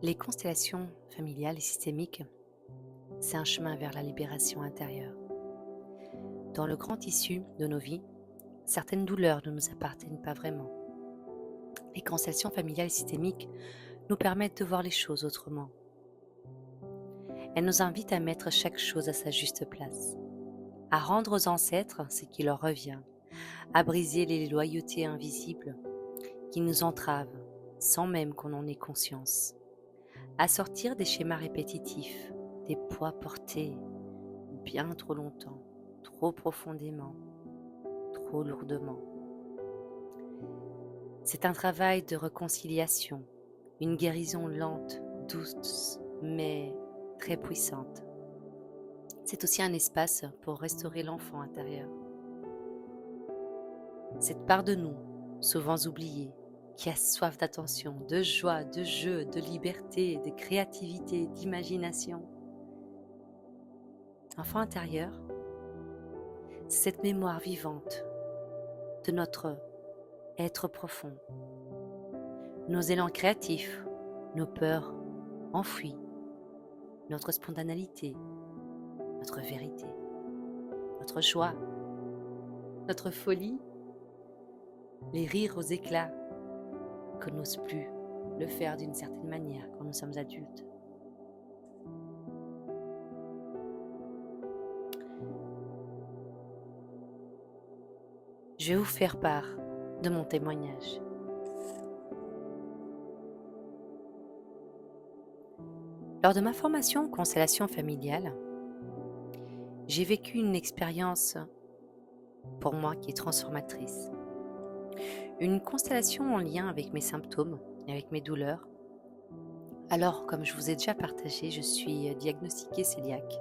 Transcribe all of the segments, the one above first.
Les constellations familiales et systémiques, c'est un chemin vers la libération intérieure. Dans le grand tissu de nos vies, certaines douleurs ne nous appartiennent pas vraiment. Les constellations familiales et systémiques nous permettent de voir les choses autrement. Elles nous invitent à mettre chaque chose à sa juste place, à rendre aux ancêtres ce qui leur revient, à briser les loyautés invisibles qui nous entravent sans même qu'on en ait conscience, à sortir des schémas répétitifs, des poids portés bien trop longtemps, trop profondément, trop lourdement. C'est un travail de réconciliation, une guérison lente, douce, mais très puissante. C'est aussi un espace pour restaurer l'enfant intérieur. Cette part de nous, souvent oubliée, qui a soif d'attention, de joie, de jeu, de liberté, de créativité, d'imagination. Enfant intérieur, c'est cette mémoire vivante de notre être profond, nos élans créatifs, nos peurs enfouies, notre spontanéité, notre vérité, notre joie, notre folie, les rires aux éclats qu'on n'ose plus le faire d'une certaine manière quand nous sommes adultes. Je vais vous faire part de mon témoignage. Lors de ma formation en constellation familiale, j'ai vécu une expérience pour moi qui est transformatrice. Une constellation en lien avec mes symptômes et avec mes douleurs. Alors, comme je vous ai déjà partagé, je suis diagnostiquée cœliaque.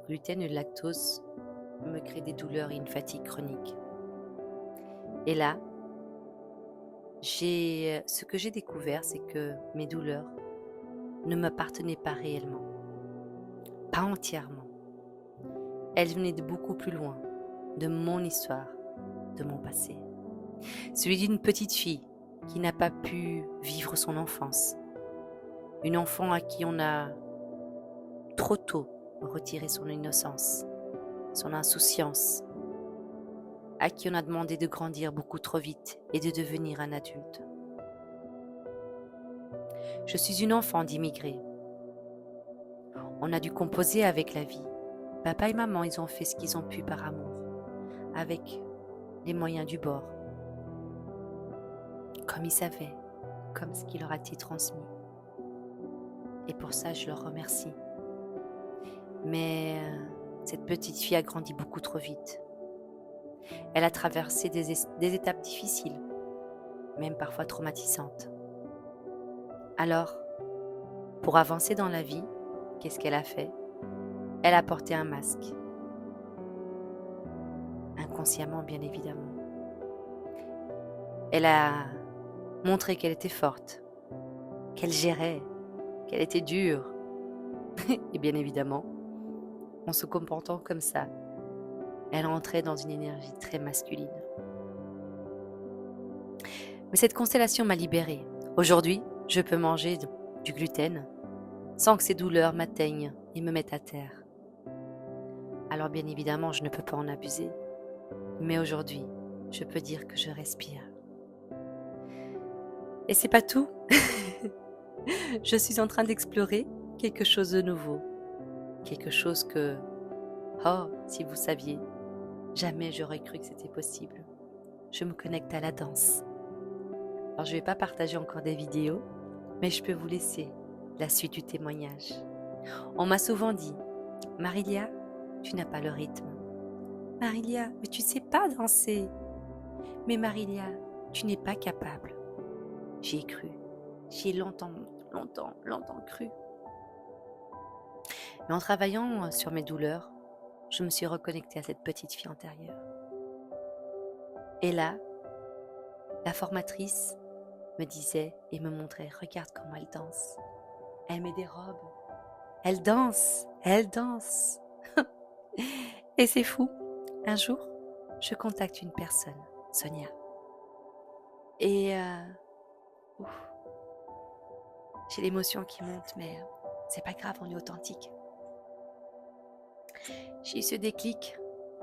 Le gluten et le lactose me créent des douleurs et une fatigue chronique. Et là, ce que j'ai découvert, c'est que mes douleurs ne m'appartenaient pas réellement, pas entièrement. Elles venaient de beaucoup plus loin, de mon histoire, de mon passé. Celui d'une petite fille qui n'a pas pu vivre son enfance. Une enfant à qui on a trop tôt retiré son innocence, son insouciance, à qui on a demandé de grandir beaucoup trop vite et de devenir un adulte. Je suis une enfant d'immigrés. On a dû composer avec la vie. Papa et maman, ils ont fait ce qu'ils ont pu par amour, avec les moyens du bord, comme ils savaient, comme ce qui leur a été transmis. Et pour ça, je leur remercie. Mais cette petite fille a grandi beaucoup trop vite. Elle a traversé des étapes difficiles, même parfois traumatisantes. Alors, pour avancer dans la vie, qu'est-ce qu'elle a fait? Elle a porté un masque. Inconsciemment, bien évidemment. Elle a montré qu'elle était forte, qu'elle gérait, qu'elle était dure. Et bien évidemment, en se comportant comme ça, elle entrait dans une énergie très masculine. Mais cette constellation m'a libérée. Aujourd'hui, je peux manger du gluten sans que ces douleurs m'atteignent et me mettent à terre. Alors bien évidemment, je ne peux pas en abuser. Mais aujourd'hui, je peux dire que je respire. Et c'est pas tout. Je suis en train d'explorer quelque chose de nouveau. Quelque chose que, oh, si vous saviez, jamais j'aurais cru que c'était possible. Je me connecte à la danse. Alors je ne vais pas partager encore des vidéos, mais je peux vous laisser la suite du témoignage. On m'a souvent dit, Marilia, tu n'as pas le rythme. Marilia, mais tu sais pas danser. Mais Marilia, tu n'es pas capable. J'y ai cru. J'y ai longtemps cru. Mais en travaillant sur mes douleurs, je me suis reconnectée à cette petite fille antérieure. Et là, la formatrice me disait et me montrait, regarde comment elle danse. Elle met des robes. Elle danse. Elle danse. Et c'est fou. Un jour, je contacte une personne, Sonia. Et J'ai l'émotion qui monte, mais c'est pas grave, on est authentique. J'ai eu ce déclic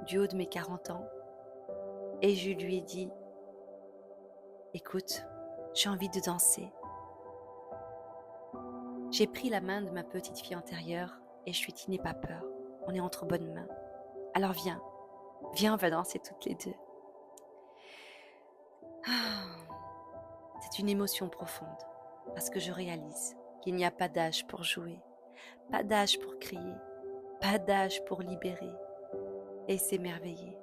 du haut de mes 40 ans et je lui ai dit, écoute, j'ai envie de danser. J'ai pris la main de ma petite fille intérieure et je lui ai dit, n'aie pas peur, on est entre bonnes mains. Alors viens, on va danser toutes les deux. C'est une émotion profonde parce que je réalise qu'il n'y a pas d'âge pour jouer, pas d'âge pour crier, pas d'âge pour libérer et s'émerveiller.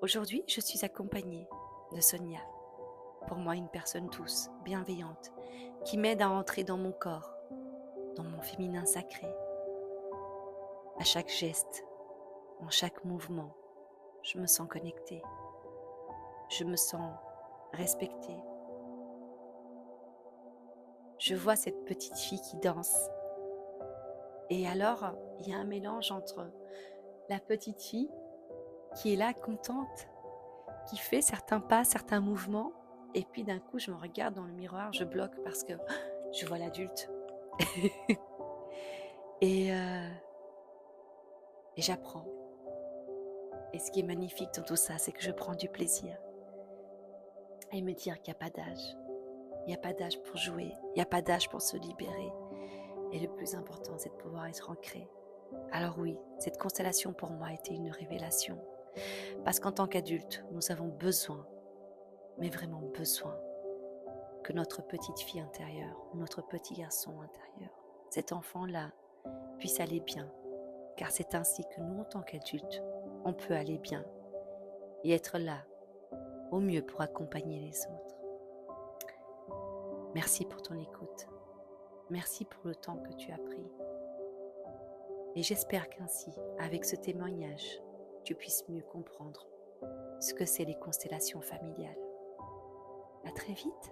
Aujourd'hui, je suis accompagnée de Sonia, pour moi une personne douce, bienveillante, qui m'aide à entrer dans mon corps, dans mon féminin sacré. À chaque geste, en chaque mouvement, je me sens connectée, je me sens respectée. Je vois cette petite fille qui danse. Et alors, il y a un mélange entre la petite fille qui est là, contente, qui fait certains pas, certains mouvements, et puis d'un coup, je me regarde dans le miroir, je bloque parce que je vois l'adulte. et j'apprends. Et ce qui est magnifique dans tout ça, c'est que je prends du plaisir. Et me dire qu'il n'y a pas d'âge. Il n'y a pas d'âge pour jouer, il n'y a pas d'âge pour se libérer. Et le plus important, c'est de pouvoir être ancré. Alors oui, cette constellation pour moi a été une révélation. Parce qu'en tant qu'adulte, nous avons besoin, mais vraiment besoin, que notre petite fille intérieure, notre petit garçon intérieur, cet enfant-là, puisse aller bien. Car c'est ainsi que nous, en tant qu'adultes, on peut aller bien et être là, au mieux pour accompagner les autres. Merci pour ton écoute. Merci pour le temps que tu as pris. Et j'espère qu'ainsi, avec ce témoignage, tu puisses mieux comprendre ce que c'est les constellations familiales. À très vite.